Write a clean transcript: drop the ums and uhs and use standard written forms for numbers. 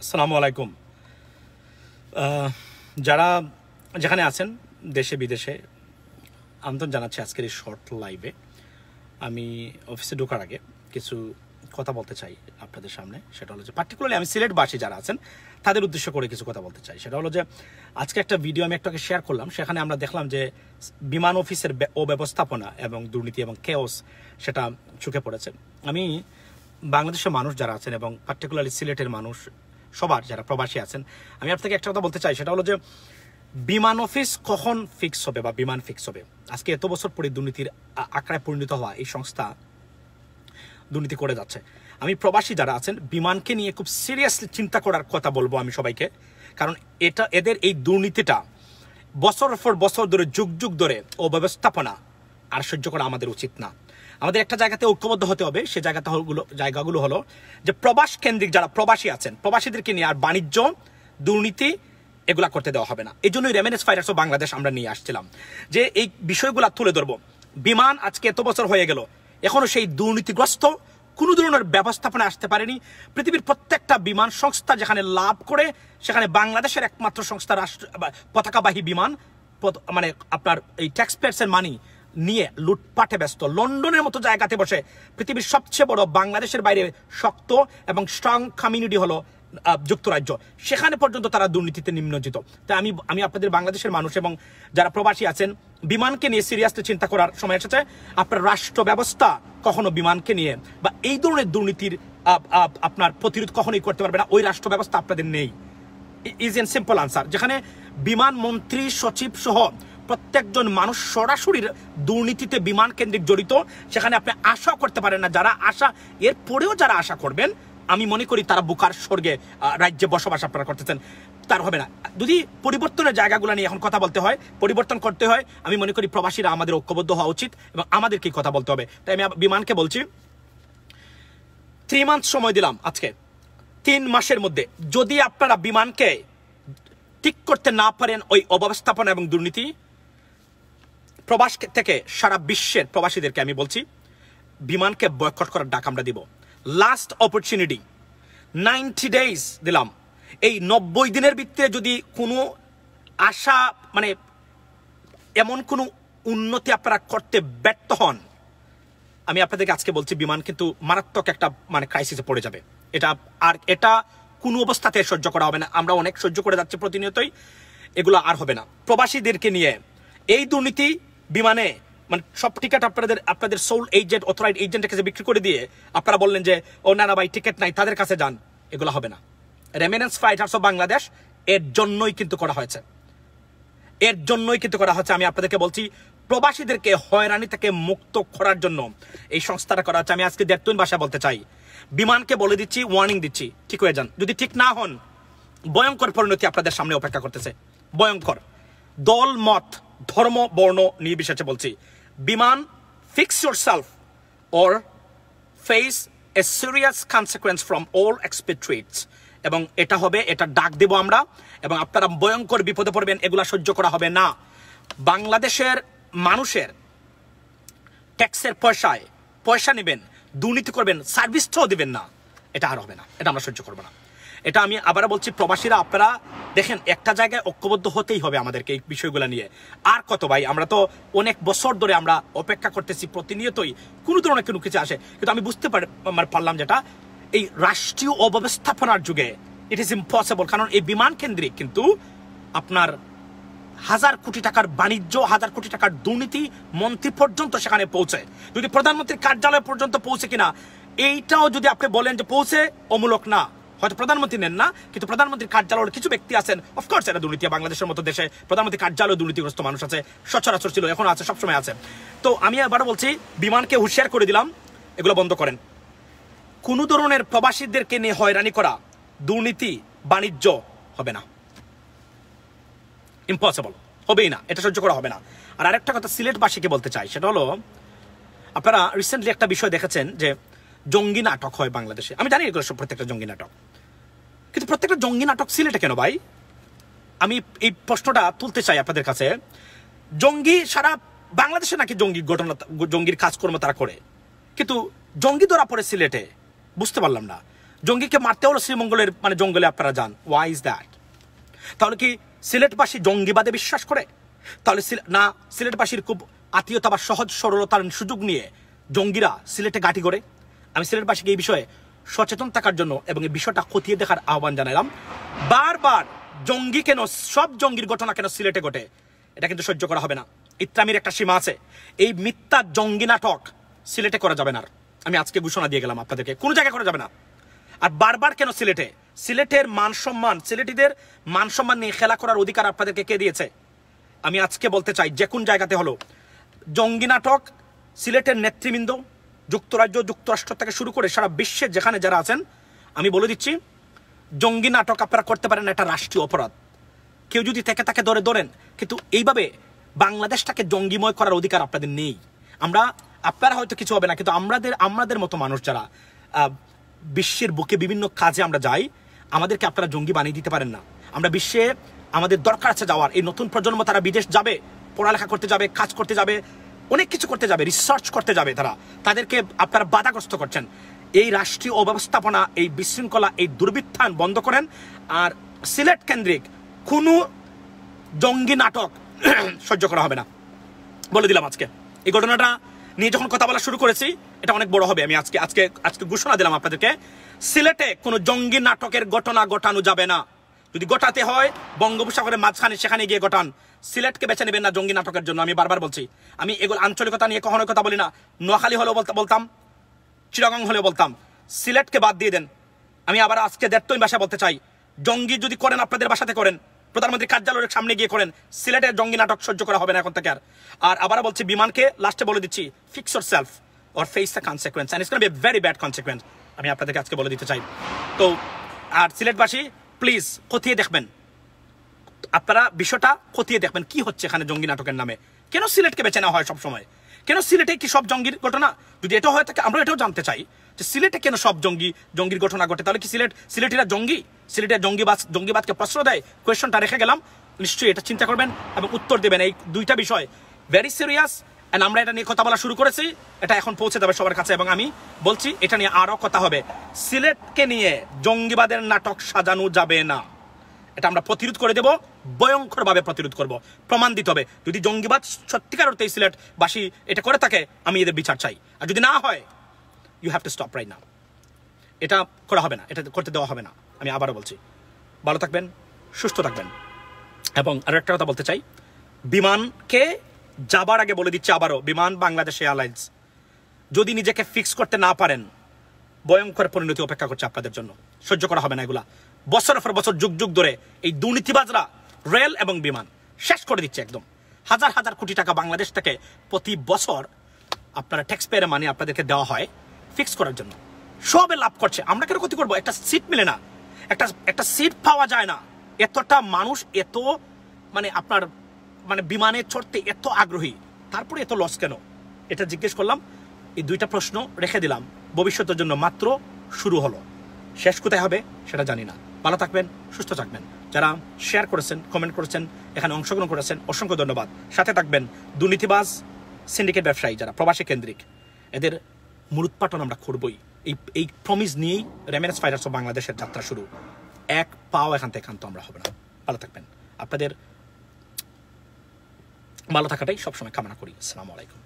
আসসালামু আলাইকুম। যারা যেখানে আছেন দেশে বিদেশে আমন্ত্রণ জানাচ্ছি আজকের এই শর্ট লাইভে। আমি অফিসে ঢোকার আগে কিছু কথা বলতে চাই আপনাদের সামনে। সেটা হলো যে পার্টিকুলারলি আমি সিলেটবাসী যারা আছেন তাদের উদ্দেশ্য করে কিছু কথা বলতে চাই। সেটা হলো যে আজকে একটা ভিডিও আমি একটাকে শেয়ার করলাম, সেখানে আমরা দেখলাম যে বিমান অফিসের অব্যবস্থাপনা এবং দুর্নীতি এবং কেওস সেটা চোখে পড়েছে। আমি বাংলাদেশের মানুষ যারা আছেন এবং পার্টিকুলারলি সিলেটের মানুষ সবার যারা প্রবাসী আছেন, আমি আপনাকে একটা কথা বলতে চাই। সেটা হলো যে বিমান অফিস কখন ফিক্স হবে বা বিমান ফিক্স হবে। আজকে এত বছর পরে দুর্নীতির আঁকড়ায় পরিণত হওয়া এই সংস্থা দুর্নীতি করে যাচ্ছে। আমি প্রবাসী যারা আছেন বিমানকে নিয়ে খুব সিরিয়াসলি চিন্তা করার কথা বলবো আমি সবাইকে, কারণ এদের এই দুর্নীতিটা বছর পর বছর ধরে যুগ যুগ ধরে অব্যবস্থাপনা আর সহ্য করা আমাদের উচিত না। আমাদের একটা জায়গাতে ঐক্যবদ্ধ হতে হবে। সে জায়গাগুলো হলো যে প্রবাস কেন্দ্রিক যারা প্রবাসী আছেন প্রবাসীদেরকে নিয়ে আর বাণিজ্য দুর্নীতি এগুলা করতে দেওয়া হবে না। এই জন্যই রেমিটেন্স ফাইটার্স অফ বাংলাদেশ আমরা নিয়ে আসছিলাম যে এই বিষয়গুলা তুলে ধরবো। বিমান আজকে এত বছর হয়ে গেল, এখনো সেই দুর্নীতিগ্রস্ত কোনো ধরনের ব্যবস্থাপনা আসতে পারেনি। পৃথিবীর প্রত্যেকটা বিমান সংস্থা যেখানে লাভ করে সেখানে বাংলাদেশের একমাত্র সংস্থা রাষ্ট্র পতাকাবাহী বিমান মানে আপনার এই ট্যাক্সপেয়ার্সের মানি নিয়ে লুটপাটে ব্যস্ত। লন্ডনের মতো জায়গাতে বসে পৃথিবীর সবচেয়ে বড় বাংলাদেশের বাইরে শক্ত এবং স্ট্রং কমিউনিটি হলো যুক্তরাজ্য, সেখানে পর্যন্ত তারা দুর্নীতিতে নিমজ্জিত। তাই আমি আপনাদের বাংলাদেশের মানুষ এবং যারা প্রবাসী আছেন বিমানকে নিয়ে সিরিয়াসলি চিন্তা করার সময় এসেছে। আপনার রাষ্ট্র ব্যবস্থা কখনো বিমানকে নিয়ে বা এই ধরনের দুর্নীতির আপনার প্রতিরোধ কখনোই করতে পারবে না। ওই রাষ্ট্র ব্যবস্থা আপনাদের নেই। Is an simple answer. যেখানে বিমান মন্ত্রী সচিব সহ প্রত্যেকজন মানুষ সরাসরি দুর্নীতিতে বিমান কেন্দ্রিক জড়িত, সেখানে আপনি আশা করতে পারেন না। যারা আশা এরপরেও যারা আশা করবেন আমি মনে করি তারা বুকার স্বর্গে রাজ্যে বসবাস আপনারা করতেছেন, তার হবে না। যদি পরিবর্তনের জায়গাগুলো নিয়ে এখন কথা বলতে হয়, পরিবর্তন করতে হয়, আমি মনে করি প্রবাসীরা আমাদের ঐক্যবদ্ধ হওয়া উচিত এবং আমাদেরকেই কথা বলতে হবে। তাই আমি বিমানকে বলছি 3 মান্থ সময় দিলাম। আজকে 3 মাসের মধ্যে যদি আপনারা বিমানকে ঠিক করতে না পারেন ওই অব্যবস্থাপনা এবং দুর্নীতি, প্রবাস থেকে সারা বিশ্বের প্রবাসীদেরকে আমি বলছি বিমানকে বয়কট করার ডাক আমরা দিব। লাস্ট অপরচুনিটি 90 ডেজ দিলাম। এই 90 দিনের ভিতরে যদি কোনো আশা মানে এমন কোনো উন্নতি আপনারা করতে ব্যর্থ হন, আমি আপনাদেরকে আজকে বলছি বিমান কিন্তু মারাত্মক একটা মানে ক্রাইসিসে পড়ে যাবে। এটা কোনো অবস্থাতে সহ্য করা হবে না। আমরা অনেক সহ্য করে যাচ্ছি প্রতিনিয়তই, এগুলো আর হবে না। প্রবাসীদেরকে নিয়ে এই দুর্নীতি বিমানে মানে সব টিকিট আপনাদের সোল এজেন্ট অথরাইজড এজেন্টের কাছে বিক্রি করে দিয়ে আপনারা বললেন যে ও না ভাই টিকিট নাই, তাদের কাছে যান, এগুলো হবে না। রেমিটেন্স ফাইটার্স অফ বাংলাদেশ এর জন্যই কিন্তু করা হয়েছে, এর জন্যই কিন্তু করা হচ্ছে। আমি আপনাদেরকে বলছি প্রবাসীদেরকে হয়রানি থেকে মুক্ত করার জন্য এই সংস্থাটা করা হচ্ছে। আমি আজকে 1.3 ভাষা বলতে চাই, বিমানকে বলে দিচ্ছি, ওয়ার্নিং দিচ্ছি, ঠিক হয়ে যান। যদি ঠিক না হন ভয়ঙ্কর পরিণতি আপনাদের সামনে অপেক্ষা করতেছে, ভয়ঙ্কর। দল মত ধর্ম বর্ণ নির্বিশেষে বলছি, বিমান fix yourself or face a serious consequence from all expatriates। এবং এটা হবে, এটা ডাক দেব আমরা এবং আপনারা ভয়ঙ্কর বিপদে পড়বেন। এগুলা সহ্য করা হবে না। বাংলাদেশের মানুষের ট্যাক্সের পয়সা নেবেন, দুর্নীতি করবেন, সার্ভিসটাও দিবেন না, এটা আর হবে না। এটা আমরা সহ্য করবো না। এটা আমি আবারও বলছি প্রবাসীরা আপনারা দেখেন একটা জায়গায় ঐক্যবদ্ধ হতেই হবে আমাদেরকে এই বিষয়গুলো নিয়ে। আর কত ভাই, আমরা তো অনেক বছর ধরে আমরা অপেক্ষা করতেছি প্রতিনিয়তই কোনো ধরনের কোনো কিছু আসে, কিন্তু আমি বুঝতে পারলাম যেটা এই রাষ্ট্রীয় অব্যবস্থাপনার যুগে ইট ইজ ইম্পসিবল। কারণ এই বিমান কেন্দ্রিক কিন্তু আপনার 1000 কোটি টাকার বাণিজ্য, 1000 কোটি টাকার দুর্নীতি মন্ত্রী পর্যন্ত সেখানে পৌঁছে। যদি প্রধানমন্ত্রীর কার্যালয় পর্যন্ত পৌঁছে কিনা এইটাও যদি আপনি বলেন যে পৌঁছে, অমূলক না। হয়তো প্রধানমন্ত্রী নেন না, কিন্তু প্রধানমন্ত্রীর কার্যালয়ের কিছু ব্যক্তি আছেন, অফকোর্স এটা দুর্নীতি। বাংলাদেশের মতো দেশে প্রধানমন্ত্রীর কার্যালয়ে দুর্নীতিগ্রস্ত মানুষ আছে, সচরাচর ছিল, এখন আছে, সবসময় আছে। তো আমি আবারও বলছি বিমানকে হুঁশিয়ার করে দিলাম, এগুলো বন্ধ করেন। কোনো ধরনের প্রবাসীদেরকে নিয়ে হয়রানি করা, দুর্নীতি, বাণিজ্য হবে না, ইম্পসিবল, হবেই না, এটা সহ্য করা হবে না। আর আরেকটা কথা সিলেটবাসীকে বলতে চাই, সেটা হলো আপনারা রিসেন্টলি একটা বিষয় দেখেছেন যে জঙ্গি নাটক হয় বাংলাদেশে। আমি জানি এগুলো সব প্রত্যেকটা জঙ্গি নাটক, কিন্তু প্রত্যেকটা জঙ্গি নাটক সিলেটে কেন ভাই? আমি এই প্রশ্নটা তুলতে চাই আপনাদের কাছে। জঙ্গি সারা বাংলাদেশে নাকি জঙ্গির কাজকর্ম তারা করে, কিন্তু জঙ্গি ধরা পড়ে সিলেটে, বুঝতে পারলাম না। জঙ্গিকে মারতে হলো শ্রীমঙ্গলের মানে জঙ্গলে আপনারা যান। Why is that? তাহলে কি সিলেটবাসী জঙ্গিবাদে বিশ্বাস করে? তাহলে না, সিলেটবাসীর খুব আত্মীয়তা বা সহজ সরলতার সুযোগ নিয়ে জঙ্গিরা সিলেটে গাঁটি করে? আমি সিলেটবাসীকে এই বিষয়ে সচেতন থাকার জন্য এবং এই বিষয়টা খতিয়ে দেখার আহ্বান জানালাম। বারবার জঙ্গি কেন, সব জঙ্গির ঘটনা কেন সিলেটে ঘটে, এটা কিন্তু সহ্য করা হবে না। ইত্রামির একটা সীমা আছে। এই মিথ্যা জঙ্গি নাটক সিলেটে করা যাবে না। আমি আজকে ঘোষণা দিয়ে গেলাম আপনাদেরকে, কোনো জায়গায় করা যাবে না। আর বারবার কেন সিলেটে? সিলেটের মান সম্মান, সিলেটিদের মান সম্মান নিয়ে খেলা করার অধিকার আপনাদেরকে কে দিয়েছে? আমি আজকে বলতে চাই, যে কোন জায়গাতে হলো জঙ্গি নাটক, সিলেটের নেতৃবৃন্দ যুক্তরাজ্য যুক্তরাষ্ট্র থেকে শুরু করে সারা বিশ্বের যেখানে যারা আছেন, আমি বলে দিচ্ছি, জঙ্গি নাটক আপনারা করতে পারেন, এটা রাষ্ট্রীয় অপরাধ। কেউ যদি থেকে তাকে ধরেন, কিন্তু এইভাবে বাংলাদেশটাকে জঙ্গিময় করার অধিকার আপনাদের নেই। আপনারা হয়তো কিছু হবে না, কিন্তু আমাদের মতো মানুষ যারা বিশ্বের বুকে বিভিন্ন কাজে আমরা যাই, আমাদেরকে আপনারা জঙ্গি বানিয়ে দিতে পারেন না। আমরা বিশ্বে, আমাদের দরকার আছে যাওয়ার। এই নতুন প্রজন্ম তারা বিদেশ যাবে, পড়ালেখা করতে যাবে, কাজ করতে যাবে, অনেক কিছু করতে যাবে, রিসার্চ করতে যাবে। তাদেরকে আপনারা বাধাগ্রস্ত করছেন। এই রাষ্ট্রীয় অব্যবস্থাপনা, এই বিশৃঙ্খলা, এই দুর্বৃত্তায়ন বন্ধ করেন। আর সিলেট কেন্দ্রিক কোনো জঙ্গি নাটক সহ্য করা হবে না, বলে দিলাম। আজকে এই ঘটনাটা নিয়ে যখন কথা বলা শুরু করেছি, এটা অনেক বড় হবে। আমি আজকে ঘোষণা দিলাম আপনাদেরকে, সিলেটে কোনো জঙ্গি নাটকের ঘটনা ঘটানো যাবে না। যদি ঘটাতে হয় বঙ্গোপসাগরের মাঝখানে, সেখানে গিয়ে ঘটান। সিলেটকে বেছে নেবেন না জঙ্গি নাটকের জন্য। আমি বারবার বলছি, আমি এগুলো আঞ্চলিকতা নিয়ে কখনো কথা বলি না। নোয়াখালী হলেও বলতাম, চিটাগং হলেও বলতাম, সিলেটকে বাদ দিয়ে দেন। আমি আবার আজকে দেড়তই ভাষা বলতে চাই, জঙ্গি যদি করেন আপনাদের বাসাতে করেন, প্রধানমন্ত্রী কার্যালয়ের সামনে গিয়ে করেন। সিলেটের জঙ্গি নাটক সহ্য করা হবে না এখন থেকে। আর আবার বলছি, বিমানকে লাস্টে বলে দিচ্ছি, fix yourself or face the consequence, and it's gonna be a very bad consequence. আমি আপনাদেরকে আজকে বলে দিতে চাই। তো আর সিলেটবাসী প্লিজ খতিয়ে দেখবেন, আপনারা বিষয়টা খতিয়ে দেখবেন কি হচ্ছে এখানে জঙ্গি নাটকের নামে। কেন সিলেটকে বেছে নেওয়া হয় সবসময়? কেন সিলেটে কি সব জঙ্গির ঘটনা? যদি এটা হয়ে থাকে, আমরা এটাও জানতে চাই যে সিলেটে কেন সব জঙ্গির ঘটনা ঘটে। তাহলে কি সিলেটিরা জঙ্গি? সিলেটের জঙ্গিবাদকে প্রশ্রয় দেয়? কোয়েশনটা রেখে গেলাম, নিশ্চয়ই এটা চিন্তা করবেন এবং উত্তর দেবেন। এই দুইটা বিষয় ভেরি সিরিয়াস, এন্ড আমরা এটা নিয়ে কথা বলা শুরু করেছি, এটা এখন পৌঁছে যাবে সবার কাছে। এবং আমি বলছি, এটা নিয়ে আরো কথা হবে। সিলেটকে নিয়ে জঙ্গিবাদের নাটক সাজানো যাবে না। এটা আমরা প্রতিরোধ করে দেব, ভয়ঙ্করভাবে প্রতিরোধ করব। প্রমাণ দিতে হবে। যদি জঙ্গিবাদ সত্যিকার অর্থে সিলেটবাসী এটা করে থাকে, আমি এদের বিচার চাই। আর যদি না হয়, you have to stop right now. এটা করা হবে না, এটা করতে দেওয়া হবে না। আমি আবারও বলছি, ভালো থাকবেন, সুস্থ থাকবেন। এবং আরো একটা কথা বলতে চাই, বিমানকে যাবার আগে বলে দিচ্ছি আবারও, বিমান বাংলাদেশ এয়ারলাইন্স যদি নিজেকে ফিক্স করতে না পারেন, ভয়ঙ্কর পরিণতি অপেক্ষা করছে আপনাদের জন্য। সহ্য করা হবে না এগুলা। বছরের পর বছর, যুগ যুগ ধরে এই দুর্নীতিবাজরা রেল এবং বিমান শেষ করে দিচ্ছে একদম। হাজার হাজার কোটি টাকা বাংলাদেশ থেকে প্রতি বছর আপনারা ট্যাক্স পেয়ারের মানি আপনাদেরকে দেওয়া হয় ফিক্স করার জন্য। সবে লাভ করছে, আমরা কেন ক্ষতি করবো? একটা সিট মিলে না, একটা সিট পাওয়া যায় না। এতটা মানুষ, এত আপনার বিমানে চড়তে এত আগ্রহী, তারপরে এত লস কেন? এটা জিজ্ঞেস করলাম। এই দুইটা প্রশ্ন রেখে দিলাম, ভবিষ্যতের জন্য মাত্র শুরু হলো। শেষ কোথায় হবে সেটা জানি না। ভালো থাকবেন, সুস্থ থাকবেন। যারা শেয়ার করেছেন, কমেন্ট করেছেন, এখানে অংশগ্রহণ করেছেন, অসংখ্য ধন্যবাদ। সাথে থাকবেন দুর্নীতিবাজ সিন্ডিকেট ব্যবসায়ী যারা প্রবাসী কেন্দ্রিক, এদের মূলোৎপাটন আমরা করবই। এই প্রমিস নিয়েই রেমিটেন্স ফাইটার্স অফ বাংলাদেশের যাত্রা শুরু। এক পাও এখান থেকে ক্ষান্ত আমরা হবে না। ভালো থাকবেন। আপনাদের ভালো থাকাটাই সবসময় কামনা করি। আসসালামু আলাইকুম।